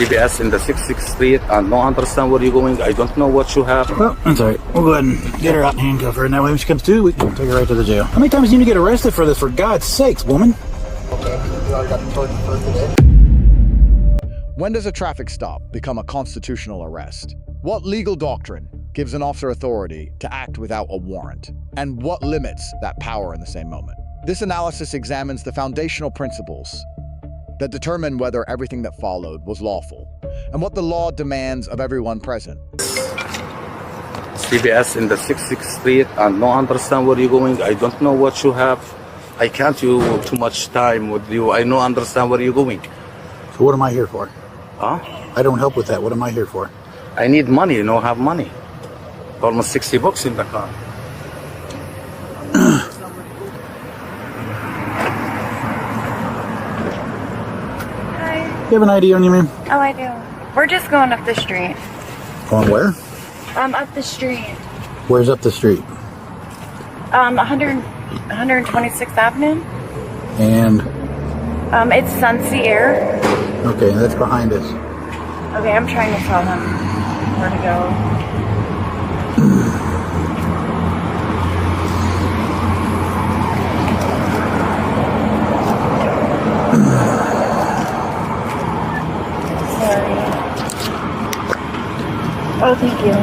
CBS in the 66th Street and no understand where you're going. I don't know what you have. Well, that's all right. We'll go ahead and get her out and handcuff her, and that way when she comes to, we can take her right to the jail. How many times do you need to get arrested for this, for God's sakes, woman? When does a traffic stop become a constitutional arrest? What legal doctrine gives an officer authority to act without a warrant? And what limits that power in the same moment? This analysis examines the foundational principles that determine whether everything that followed was lawful, and what the law demands of everyone present. CBS in the 66th Street and no understand where you're going. I don't know what you have. I can't use too much time with you. I no understand where you're going. So what am I here for? Huh? I don't help with that. What am I here for? I need money. You know, have money. Almost 60 bucks in the car. You have an ID on you, ma'am? Oh, I do. We're just going up the street. Going where? Up the street. Where's up the street? 126th Avenue. And? It's Seizure. Okay, that's behind us. Okay, I'm trying to tell him where to go. Oh, thank you.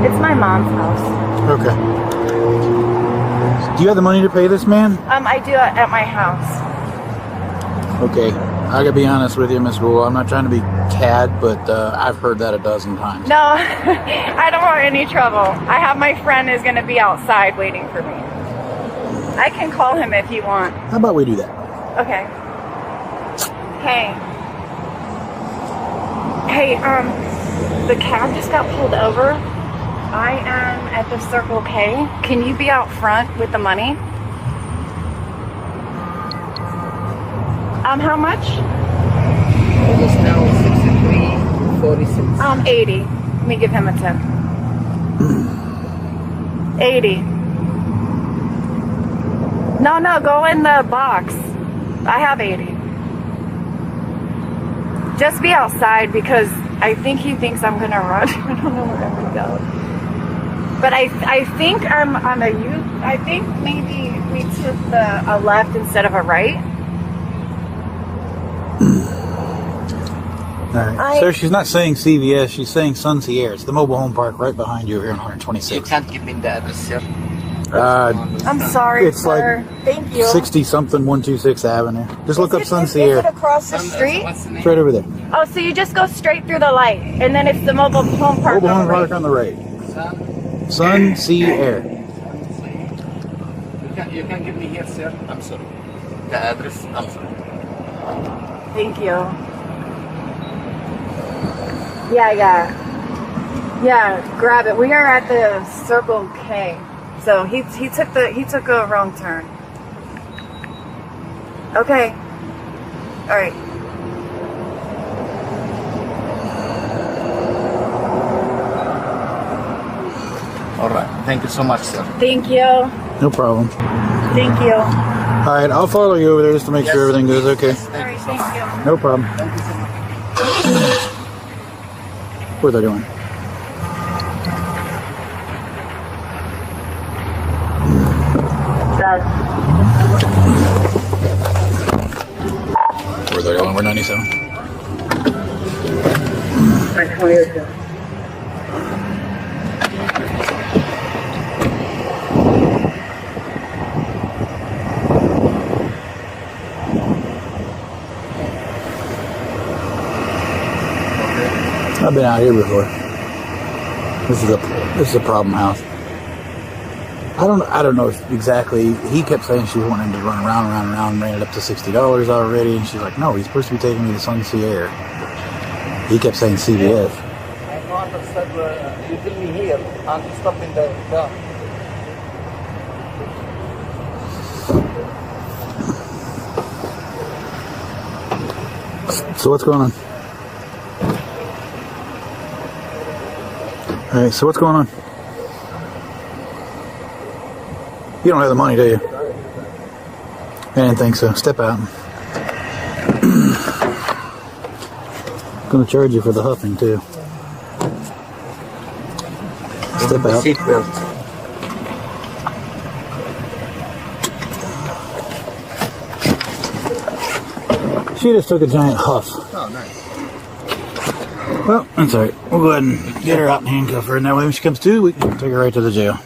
It's my mom's house. Okay. Do you have the money to pay this man? I do at my house. Okay. I gotta be honest with you, Miss Rule. I'm not trying to be cad, but I've heard that a dozen times. No, I don't want any trouble. I have my friend who's going to be outside waiting for me. I can call him if you want. How about we do that? Okay. Hey. Hey, the cab just got pulled over. I am at the Circle K. Can you be out front with the money? How much? It is now 63.46. 80. Let me give him a tip. 80. No, go in the box. I have 80. Just be outside because I think he thinks I'm gonna run. I don't know where I'm gonna go. But I think I'm a youth. I think maybe we took a left instead of a right. All right. Sir, she's not saying CVS, she's saying Seizure. It's the mobile home park right behind you here in 126. You can't give me the address, sir. I'm sorry, it's sir. like Thank you. 60-something 126th Avenue. Just look up Is Seizure. it across the street? It's right over there. Oh, so you just go straight through the light, and then it's the mobile home park. Mobile home on the park right. on the right. Seizure. You can give me here, sir. I'm sorry. The address, I'm sorry. Thank you. Yeah, grab it. We are at the Circle K. So he took a wrong turn. Okay. All right. All right. Thank you so much, sir. Thank you. No problem. Thank you. All right, I'll follow you over there just to make sure everything goes okay. All right, thank you. No problem. What are they doing? Where are they going? We're 97. I've been out here before. This is a problem house. I don't know exactly. He kept saying she wanted to run around, and ran it up to $60 already, and she's like, no, he's supposed to be taking me to Seizure. He kept saying CVS. I don't understand. You tell me here and stop in the car. So what's going on? Alright, so what's going on? You don't have the money, do you? I didn't think so. Step out. I'm gonna charge you for the huffing too. Step out. Seatbelt. She just took a giant huff. Oh, nice. Well, that's alright. We'll go ahead and get her out and handcuff her, and that way when she comes to, we can take her right to the jail.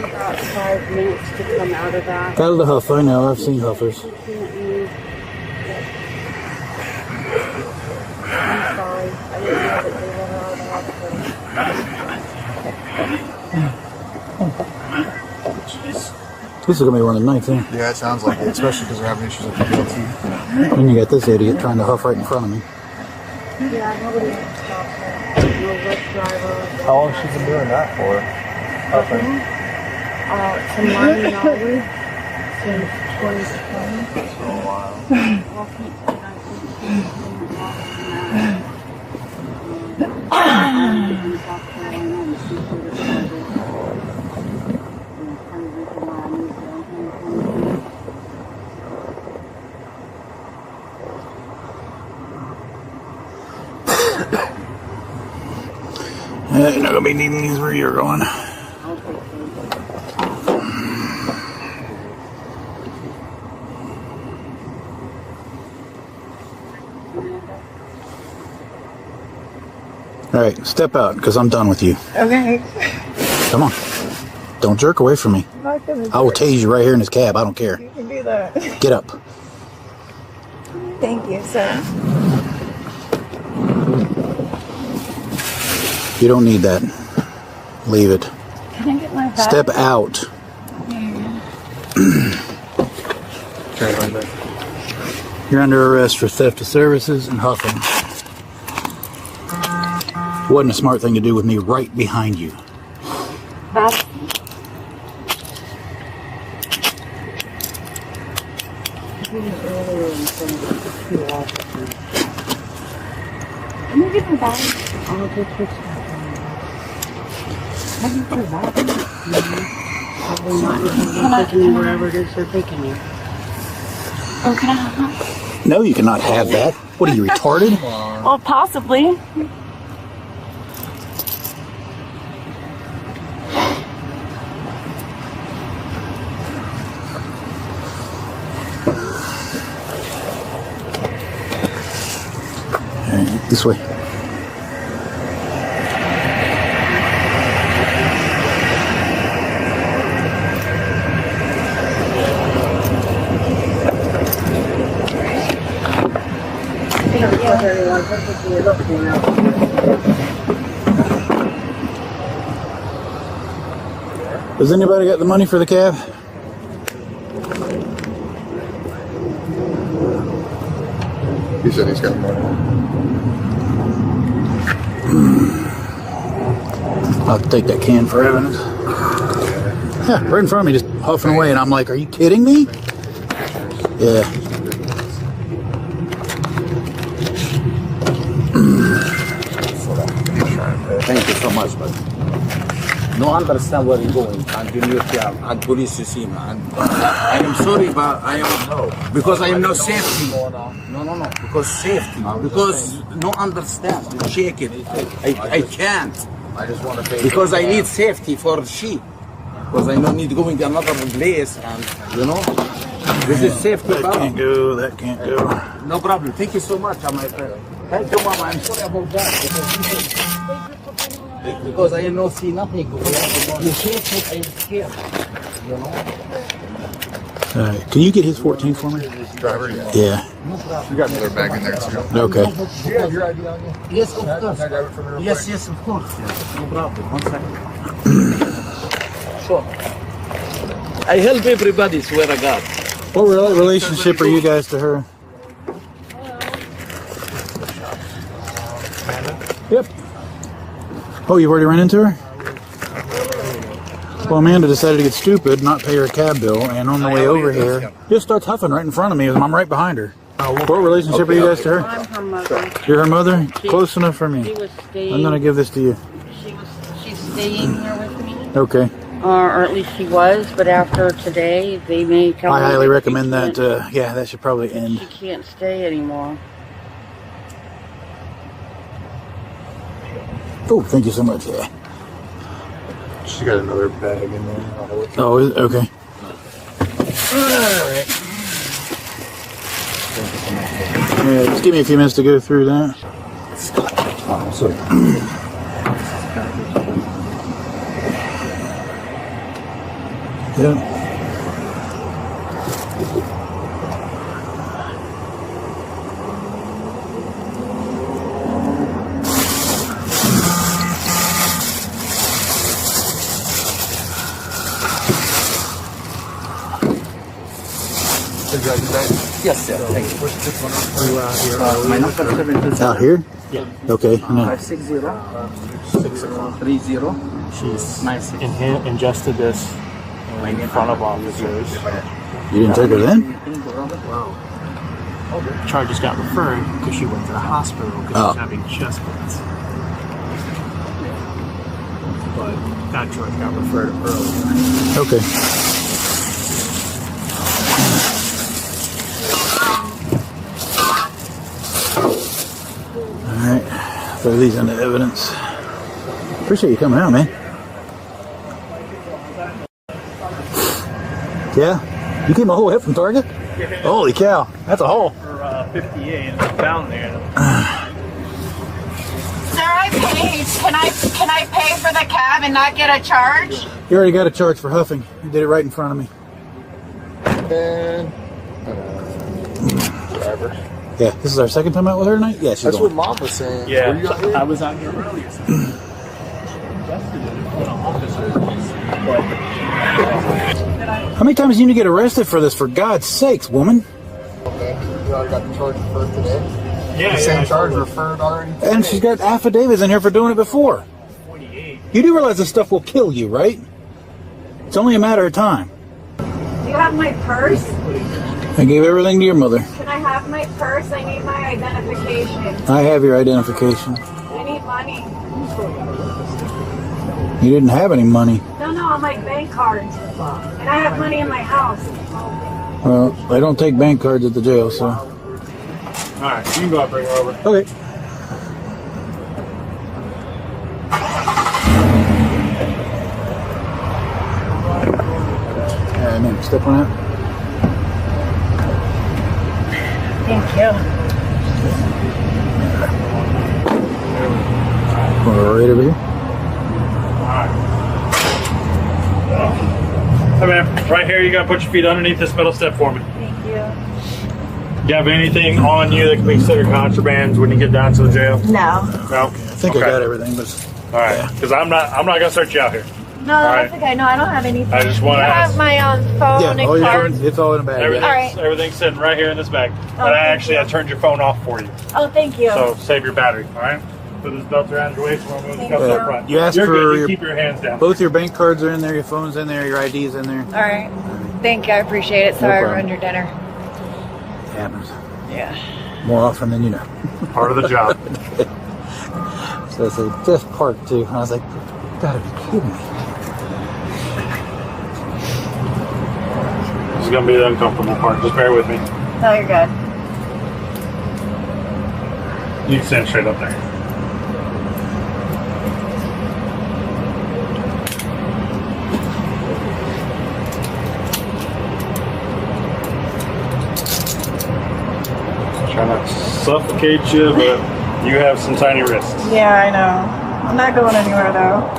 About 5 minutes to come out of that. Out of the huff, I know. I've seen huffers. I'm sorry. I didn't know that they were out of the hospital. This is gonna be one of the nights, eh? Yeah, it sounds like it, especially because we're having issues with the DLT. And you got this idiot trying to huff right in front of me. Yeah, nobody wants to stop her. No bus driver. How long has she been doing that for? Nothing. To my knowledge, since 2020. For a while. You're not gonna be needing these where you're going. Alright, step out, because I'm done with you. Okay. Come on. Don't jerk away from me. I'm not gonna I will tase you right here in this cab. I don't care. You can do that. Get up. Thank you, sir. You don't need that. Leave it. Can I get my bag? Step out. You're under arrest for theft of services and huffing. Wasn't a smart thing to do with me right behind you. That's... Can you get my bag? I'll take your stuff. Can you get your bag? Probably not. You're taking me wherever it is they're taking you. Oh, can I have that? No, you cannot have that. What are you, retarded? Well, possibly. This way. Has anybody got the money for the cab? He said he's got money. I'll take that can for evidence. Yeah, right in front of me, just huffing away, and I'm like, are you kidding me? Yeah. Thank you so much, but no understand where you're going and you need to and police you see me. And I am sorry, but I am because I am no safety. No, because safety. Because no understand. You check it. I can't. I just want to pay Because I need safety for sheep. Because I don't need going to another place and this is safety. That can't go, that can't go. No problem. Thank you so much, my friend. Thank you, Mama. I'm sorry about that. Because I don't see nothing. You shake it, I'm scared. Alright, can you get his 14 for me? driver. Yeah. Yeah. You got another bag in there too. Okay. Do you have your ID on you? Yes, of Can I course. grab it from you real Yes, quick? yes, of course. Yes. No problem. 1 second. Sure. I help everybody, swear to God. What relationship are you guys to her? Yep. Oh, you've already ran into her? Well, Amanda decided to get stupid, not pay her cab bill, and on the way over here, just starts huffing right in front of me, and I'm right behind her. Oh, What relationship are you guys to her? I'm her mother. You're her mother? Close enough for me. She was staying. I'm going to give this to you. She's staying here with me. Okay. Or at least she was, but after today, they may tell I me highly that recommend that. Yeah, that should probably she end. can't stay anymore. Oh, thank you so much. Yeah. She got another bag in there. Oh, is it? Okay. Alright. Yeah, just give me a few minutes to go through that. Oh, sorry. Yeah. Yes, sir. Thank you. My number 727. Out here? Yeah. Okay. 560 30 She's 96. ingested this in front of officers. You didn't take her then? Charges got referred because she went to the hospital because she was having chest pains. But that charge got referred earlier. Okay. Alright. Throw these into evidence. Appreciate you coming out, man. Yeah? You keep my whole hip from Target? Holy cow. That's a hole. For 58 and it's down there. Sir, I paid. Can I pay for the cab and not get a charge? You already got a charge for huffing. You did it right in front of me. And driver. Yeah, this is our second time out with her tonight? Yeah, she's That's going. what Mom was saying. Yeah, Were you out here? I was out here earlier. Invested in an officer, but How many times do you need to get arrested for this, for God's sakes, woman? Okay. You already got the charge referred today? yeah, The same charge referred already today? And she's got affidavits in here for doing it before. 48. You do realize this stuff will kill you, right? It's only a matter of time. Do you have my purse? I gave everything to your mother. Can I have my purse? I need my identification. I have your identification. I need money. You didn't have any money. No, on my bank cards. And I have money in my house. Well, they don't take bank cards at the jail, so. Alright, you can go out and bring her over. Okay. Alright, man, step on out. Thank you. Right over here. Hey man, right here you gotta put your feet underneath this metal step for me. Thank you. Do you have anything on you that can be considered contrabands when you get down to the jail? No. No? I think I got everything, but Alright, because I'm not gonna search you out here. No, that's okay. No, I don't have anything. I just want to I ask. have my phone yeah, and all your cards. phones, it's all in a bag. Everything's, Yeah. Alright. everything's sitting right here in this bag. Oh, And thank you. I turned your phone off for you. Oh, thank you. So save your battery, alright? Put this belt around your waist, we're moving the cuffs up front. You asked You're for good. You your- keep your hands down. Both your bank cards are in there, your phone's in there, your ID's in there. All right. Thank you. I appreciate it. Sorry I problem. ruined your dinner. It happens. Yeah. More often than you know. Part of the job. So I said, just park too. And I was like, you gotta be kidding me. This is gonna be the uncomfortable part. Just bear with me. No, you're good. You can stand straight up there. Try not to suffocate you, but you have some tiny wrists. Yeah, I know. I'm not going anywhere though.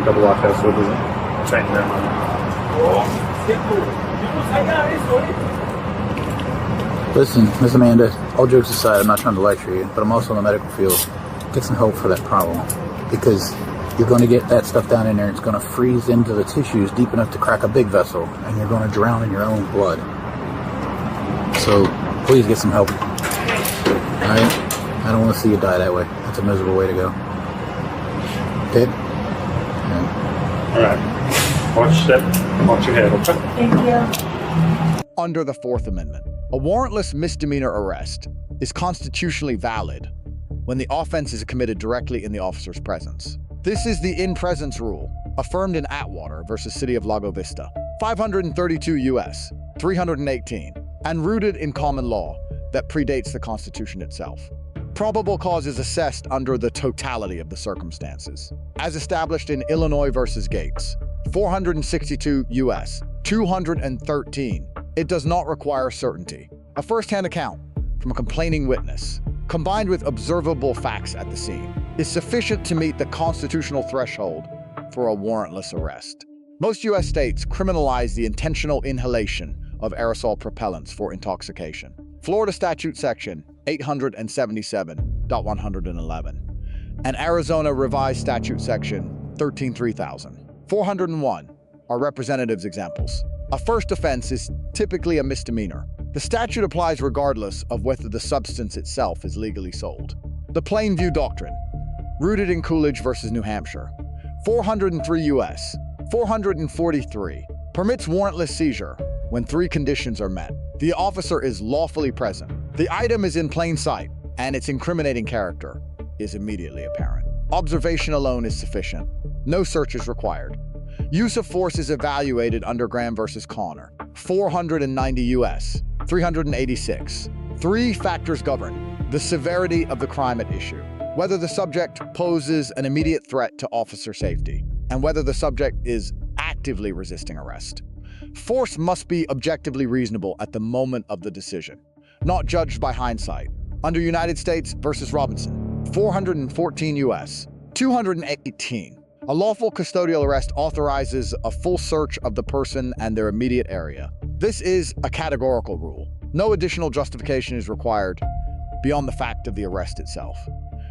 Double lock that so it doesn't change their mind. Listen, Miss Amanda, all jokes aside, I'm not trying to lecture you, but I'm also in the medical field. Get some help for that problem. Because you're going to get that stuff down in there. It's going to freeze into the tissues deep enough to crack a big vessel, and you're going to drown in your own blood. So please get some help. Alright? I don't want to see you die that way. That's a miserable way to go. Okay? Alright. Watch your step. Watch your head, okay? Thank you. Under the Fourth Amendment, a warrantless misdemeanor arrest is constitutionally valid when the offense is committed directly in the officer's presence. This is the in-presence rule, affirmed in Atwater versus City of Lago Vista, 532 U.S., 318, and rooted in common law that predates the Constitution itself. Probable cause is assessed under the totality of the circumstances, as established in Illinois versus Gates, 462 U.S., 213. It does not require certainty. A first-hand account from a complaining witness, combined with observable facts at the scene, is sufficient to meet the constitutional threshold for a warrantless arrest. Most U.S. states criminalize the intentional inhalation of aerosol propellants for intoxication. Florida Statute Section 877.111 and Arizona Revised Statute Section 133001 are representatives examples. A first offense is typically a misdemeanor. The statute applies regardless of whether the substance itself is legally sold. The Plainview Doctrine, rooted in Coolidge versus New Hampshire, 403 U.S., 443, permits warrantless seizure when three conditions are met. The officer is lawfully present, the item is in plain sight, and its incriminating character is immediately apparent. Observation alone is sufficient. No search is required. Use of force is evaluated under Graham versus Connor, 490 U.S., 386. Three factors govern the severity of the crime at issue: whether the subject poses an immediate threat to officer safety, and whether the subject is actively resisting arrest. Force must be objectively reasonable at the moment of the decision, not judged by hindsight. Under United States versus Robinson, 414 U.S., 218. A lawful custodial arrest authorizes a full search of the person and their immediate area. This is a categorical rule. No additional justification is required beyond the fact of the arrest itself.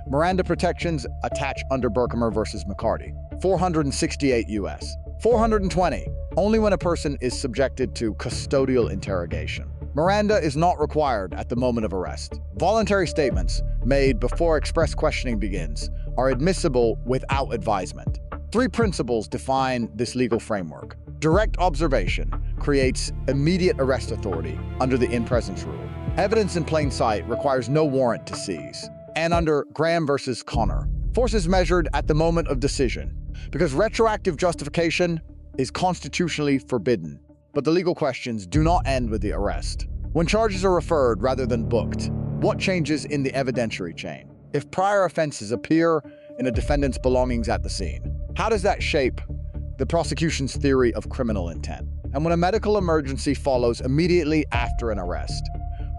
Miranda protections attach under Berkemer versus McCarty, 468 U.S., 420, only when a person is subjected to custodial interrogation. Miranda is not required at the moment of arrest. Voluntary statements made before express questioning begins are admissible without advisement. Three principles define this legal framework. Direct observation creates immediate arrest authority under the in-presence rule. Evidence in plain sight requires no warrant to seize. And under Graham versus Connor, force is measured at the moment of decision, because retroactive justification is constitutionally forbidden. But the legal questions do not end with the arrest. When charges are referred rather than booked, what changes in the evidentiary chain? If prior offenses appear in a defendant's belongings at the scene, how does that shape the prosecution's theory of criminal intent? And when a medical emergency follows immediately after an arrest,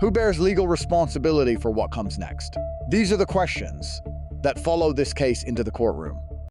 who bears legal responsibility for what comes next? These are the questions that follow this case into the courtroom.